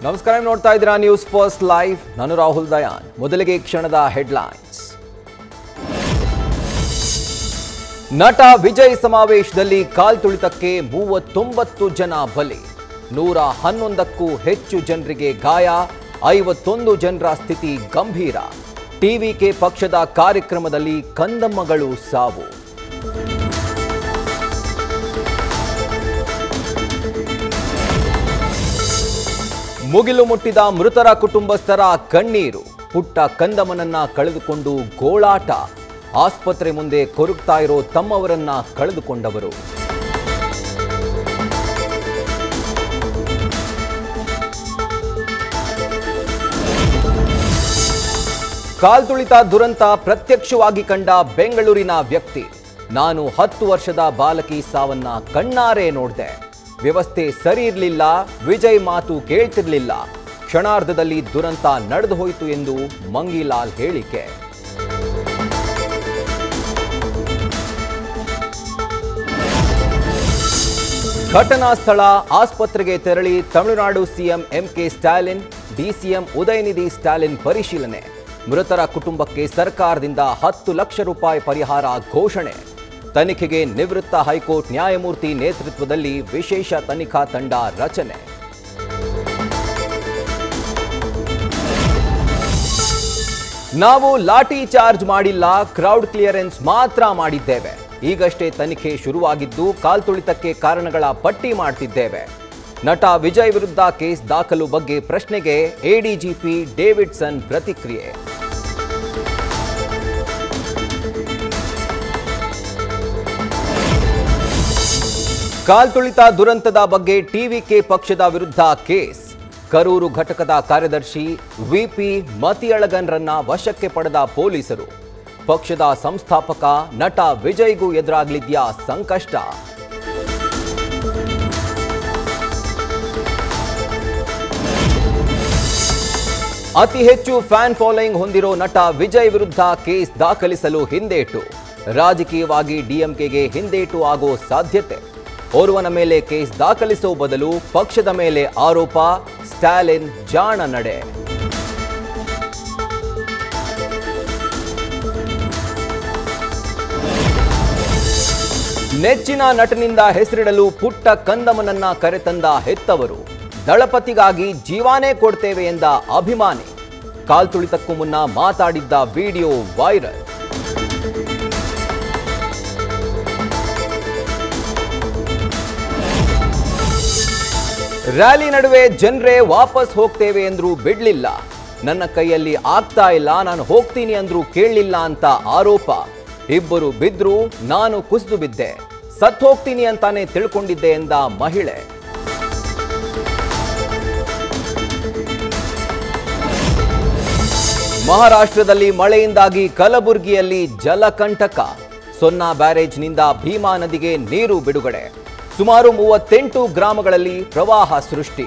ನಮಸ್ಕಾರ, ನೋಡ್ತಾ ಇದ್ದೀರಾ ನ್ಯೂಸ್ ಫಸ್ಟ್ ಲೈವ್. ನಾನು ರಾಹುಲ್ ದಯಾನ್. ಮೊದಲಿಗೆ ಕ್ಷಣದ ಹೆಡ್ಲೈನ್ಸ್. ನಟ ವಿಜಯ್ ಸಮಾವೇಶದಲ್ಲಿ ಕಾಲ್ತುಳಿತಕ್ಕೆ 39 ಜನ ಬಲಿ, 111ಕ್ಕೂ ಹೆಚ್ಚು ಜನರಿಗೆ ಗಾಯ, 51 ಜನರ ಸ್ಥಿತಿ ಗಂಭೀರ. ಟಿವಿಕೆ ಪಕ್ಷದ ಕಾರ್ಯಕ್ರಮದಲ್ಲಿ ಕಂದಮ್ಮಗಳು ಸಾವು. ಮುಗಿಲು ಮುಟ್ಟಿದ ಮೃತರ ಕುಟುಂಬಸ್ಥರ ಕಣ್ಣೀರು, ಪುಟ್ಟ ಕಂದಮ್ಮನನ್ನ ಕಳೆದುಕೊಂಡು ಗೋಳಾಟ. ಆಸ್ಪತ್ರೆ ಮುಂದೆ ಕೊರಗ್ತಾ ಇರೋ ತಮ್ಮವರನ್ನ ಕಳೆದುಕೊಂಡವರು. ಕಾಲ್ತುಳಿತ ದುರಂತ ಪ್ರತ್ಯಕ್ಷವಾಗಿ ಕಂಡ ಬೆಂಗಳೂರಿನ ವ್ಯಕ್ತಿ, ನಾನು 10 ವರ್ಷದ ಬಾಲಕಿ ಸಾವನ್ನ ಕಣ್ಣಾರೆ ನೋಡಿದೆ. ವ್ಯವಸ್ಥೆ ಸರಿ ಇರಲಿಲ್ಲ, ವಿಜಯ್ ಮಾತು ಕೇಳ್ತಿರ್ಲಿಲ್ಲ. ಕ್ಷಣಾರ್ಧದಲ್ಲಿ ದುರಂತ ನಡೆದು ಹೋಯಿತು ಎಂದು ಮಂಗಿಲಾಲ್ ಹೇಳಿಕೆ. ಘಟನಾ ಸ್ಥಳ ಆಸ್ಪತ್ರೆಗೆ ತೆರಳಿ Tamil Nadu CM MK Stalin, DCM Udhayanidhi Stalin ಪರಿಶೀಲನೆ. ಮೃತರ ಕುಟುಂಬಕ್ಕೆ ಸರ್ಕಾರದಿಂದ 10 ಲಕ್ಷ ರೂಪಾಯಿ ಪರಿಹಾರ ಘೋಷಣೆ. ತನಿಖೆಗೆ ನಿವೃತ್ತ ಹೈಕೋರ್ಟ್ ನ್ಯಾಯಮೂರ್ತಿ ನೇತೃತ್ವದಲ್ಲಿ ವಿಶೇಷ ತನಿಖಾ ತಂಡ ರಚನೆ. ನಾವು ಲಾಠಿ ಚಾರ್ಜ್ ಮಾಡಿಲ್ಲ, ಕ್ರೌಡ್ ಕ್ಲಿಯರೆನ್ಸ್ ಮಾತ್ರ ಮಾಡಿದ್ದೇವೆ. ಈಗಷ್ಟೇ ತನಿಖೆ ಶುರುವಾಗಿದ್ದು ಕಾಲ್ತುಳಿತಕ್ಕೆ ಕಾರಣಗಳ ಪಟ್ಟಿ ಮಾಡ್ತಿದ್ದೇವೆ. ನಟ ವಿಜಯ್ ವಿರುದ್ಧ ಕೇಸ್ ದಾಖಲು ಬಗ್ಗೆ ಪ್ರಶ್ನೆಗೆ ಎಡಿಜಿಪಿ ಡೇವಿಡ್ಸನ್ ಪ್ರತಿಕ್ರಿಯೆ. ಕಾಲ್ತುಳಿತ ದುರಂತದ ಬಗ್ಗೆ ಟಿವಿಕೆ ಪಕ್ಷದ ವಿರುದ್ಧ ಕೇಸ್. ಕರೂರು ಘಟಕದ ಕಾರ್ಯದರ್ಶಿ ವಿಪಿ ಮತಿಯಳಗನ್ರನ್ನ ವಶಕ್ಕೆ ಪಡೆದ ಪೊಲೀಸರು. ಪಕ್ಷದ ಸಂಸ್ಥಾಪಕ ನಟ ವಿಜಯ್ಗೂ ಎದುರಾಗಲಿದ್ಯಾ ಸಂಕಷ್ಟ? ಅತಿ ಹೆಚ್ಚು ಫ್ಯಾನ್ ಫಾಲೋಯಿಂಗ್ ಹೊಂದಿರೋ ನಟ ವಿಜಯ್ ವಿರುದ್ಧ ಕೇಸ್ ದಾಖಲಿಸಲು ಹಿಂದೇಟು. ರಾಜಕೀಯವಾಗಿ ಡಿಎಂಕೆಗೆ ಹಿಂದೇಟು ಆಗೋ ಸಾಧ್ಯತೆ. ಓರ್ವನ ಮೇಲೆ ಕೇಸ್ ದಾಖಲಿಸುವ ಬದಲು ಪಕ್ಷದ ಮೇಲೆ ಆರೋಪ. ಸ್ಟಾಲಿನ್ ಜಾಣ ನಡೆ. ನೆಚ್ಚಿನ ನಟನಿಂದ ಹೆಸರಿಡಲು ಪುಟ್ಟ ಕಂದಮ್ಮನನ್ನ ಕರೆತಂದ ಹೆತ್ತವರು. ದಳಪತಿಗಾಗಿ ಜೀವಾನೇ ಕೊಡ್ತೇವೆ ಎಂದ ಅಭಿಮಾನಿ. ಕಾಲ್ತುಳಿತಕ್ಕೂ ಮುನ್ನ ಮಾತಾಡಿದ್ದ ವಿಡಿಯೋ ವೈರಲ್. ರ್ಯಾಲಿ ನಡುವೆ ಜನರೇ ವಾಪಸ್ ಹೋಗ್ತೇವೆ ಎಂದ್ರೂ ಬಿಡ್ಲಿಲ್ಲ. ನನ್ನ ಕೈಯಲ್ಲಿ ಆಗ್ತಾ ಇಲ್ಲ, ನಾನು ಹೋಗ್ತೀನಿ ಅಂದ್ರೂ ಕೇಳಲಿಲ್ಲ ಅಂತ ಆರೋಪ. ಇಬ್ಬರು ಬಿದ್ರು, ನಾನು ಕುಸಿದು ಬಿದ್ದೆ. ಸತ್ ಹೋಗ್ತೀನಿ ಅಂತಾನೆ ತಿಳ್ಕೊಂಡಿದ್ದೆ ಎಂದ ಮಹಿಳೆ. ಮಹಾರಾಷ್ಟ್ರದಲ್ಲಿ ಮಳೆಯಿಂದಾಗಿ ಕಲಬುರಗಿಯಲ್ಲಿ ಜಲಕಂಟಕ. ಸೊನ್ನಾ ಬ್ಯಾರೇಜ್ನಿಂದ ಭೀಮಾ ನದಿಗೆ ನೀರು ಬಿಡುಗಡೆ. ಸುಮಾರು 38 ಗ್ರಾಮಗಳಲ್ಲಿ ಪ್ರವಾಹ ಸೃಷ್ಟಿ.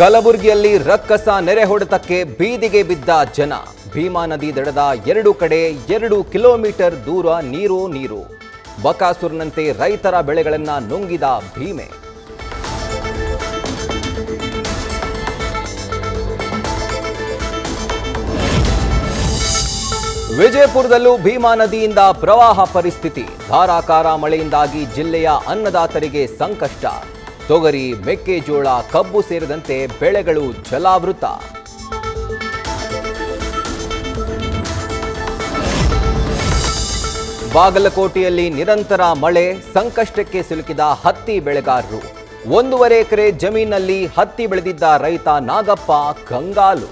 ಕಲಬುರಗಿಯಲ್ಲಿ ರಕ್ಕಸ ನೆರೆ ಹೊಡೆತಕ್ಕೆ ಬೀದಿಗೆ ಬಿದ್ದ ಜನ. ಭೀಮಾ ನದಿ ದಡದ 2 ಕಡೆ 2 ಕಿಲೋಮೀಟರ್ ದೂರ ನೀರು. ಬಕಾಸುರನಂತೆ ರೈತರ ಬೆಳೆಗಳನ್ನ ನುಂಗಿದ ಭೀಮೆ. ವಿಜಯಪುರದಲ್ಲೂ ಭೀಮಾ ನದಿಯಿಂದ ಪ್ರವಾಹ ಪರಿಸ್ಥಿತಿ. ಧಾರಾಕಾರ ಮಳೆಯಿಂದಾಗಿ ಜಿಲ್ಲೆಯ ಅನ್ನದಾತರಿಗೆ ಸಂಕಷ್ಟ. ತೊಗರಿ, ಮೆಕ್ಕೆಜೋಳ, ಕಬ್ಬು ಸೇರಿದಂತೆ ಬೆಳೆಗಳು ಜಲಾವೃತ. ಬಾಗಲಕೋಟೆಯಲ್ಲಿ ನಿರಂತರ ಮಳೆ, ಸಂಕಷ್ಟಕ್ಕೆ ಸಿಲುಕಿದ ಹತ್ತಿ ಬೆಳೆಗಾರರು. 1.5 ಎಕರೆ ಜಮೀನಲ್ಲಿ ಹತ್ತಿ ಬೆಳೆದಿದ್ದ ರೈತ ನಾಗಪ್ಪ ಕಂಗಾಲು.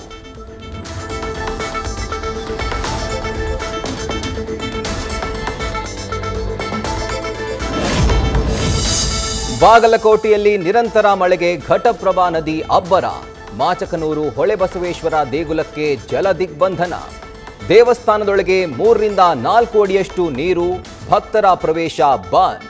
ಬಾಗಲಕೋಟೆಯಲ್ಲಿ ನಿರಂತರ ಮಳೆಗೆ ಘಟಪ್ರಭಾ ನದಿ ಅಬ್ಬರ. ಮಾಚಕನೂರು ಹೊಳೆಬಸವೇಶ್ವರ ದೇಗುಲಕ್ಕೆ ಜಲ ದಿಗ್ಬಂಧನ. ದೇವಸ್ಥಾನದೊಳಗೆ 3 ರಿಂದ 4 ಅಡಿಯಷ್ಟು ನೀರು, ಭಕ್ತರ ಪ್ರವೇಶ ಬಂದ್.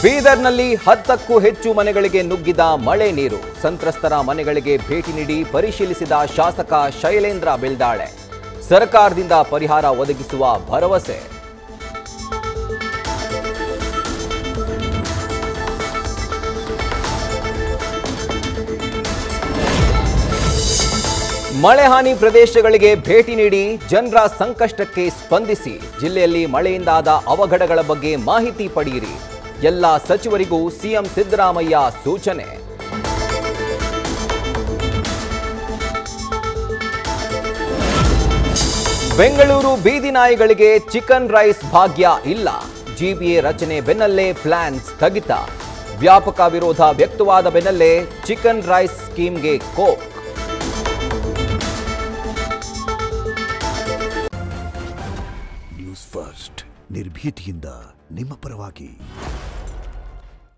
ಬೀದರ್ನಲ್ಲಿ 10ಕ್ಕೂ ಹೆಚ್ಚು ಮನೆಗಳಿಗೆ ನುಗ್ಗಿದ ಮಳೆ ನೀರು. ಸಂತ್ರಸ್ತರ ಮನೆಗಳಿಗೆ ಭೇಟಿ ನೀಡಿ ಪರಿಶೀಲಿಸಿದ ಶಾಸಕ ಶೈಲೇಂದ್ರ ಬೆಳ್ದಾಳೆ. ಸರ್ಕಾರದಿಂದ ಪರಿಹಾರ ಒದಗಿಸುವ ಭರವಸೆ. ಮಳೆ ಹಾನಿ ಪ್ರದೇಶಗಳಿಗೆ ಭೇಟಿ ನೀಡಿ ಜನರ ಸಂಕಷ್ಟಕ್ಕೆ ಸ್ಪಂದಿಸಿ. ಜಿಲ್ಲೆಯಲ್ಲಿ ಮಳೆಯಿಂದಾದ ಅವಘಡಗಳ ಬಗ್ಗೆ ಮಾಹಿತಿ ಪಡೆಯಿರಿ. ಎಲ್ಲ ಸಚಿವರಿಗೂ ಸಿಎಂ ಸಿದ್ದರಾಮಯ್ಯ ಸೂಚನೆ. ಬೆಂಗಳೂರು ಬೀದಿ ನಾಯಿಗಳಿಗೆ ಚಿಕನ್ ರೈಸ್ ಭಾಗ್ಯ ಇಲ್ಲ. ಜಿಬಿಎ ರಚನೆ ಬೆನ್ನಲ್ಲೇ ಪ್ಲಾನ್ ಸ್ಥಗಿತ. ವ್ಯಾಪಕ ವಿರೋಧ ವ್ಯಕ್ತವಾದ ಬೆನ್ನಲ್ಲೇ ಚಿಕನ್ ರೈಸ್ ಸ್ಕೀಮ್ಗೆ ಕೋಕ್. ನ್ಯೂಸ್ ಫಸ್ಟ್ ನಿರ್ಭೀತಿಯಿಂದ ನಿಮ್ಮ ಪರವಾಗಿ.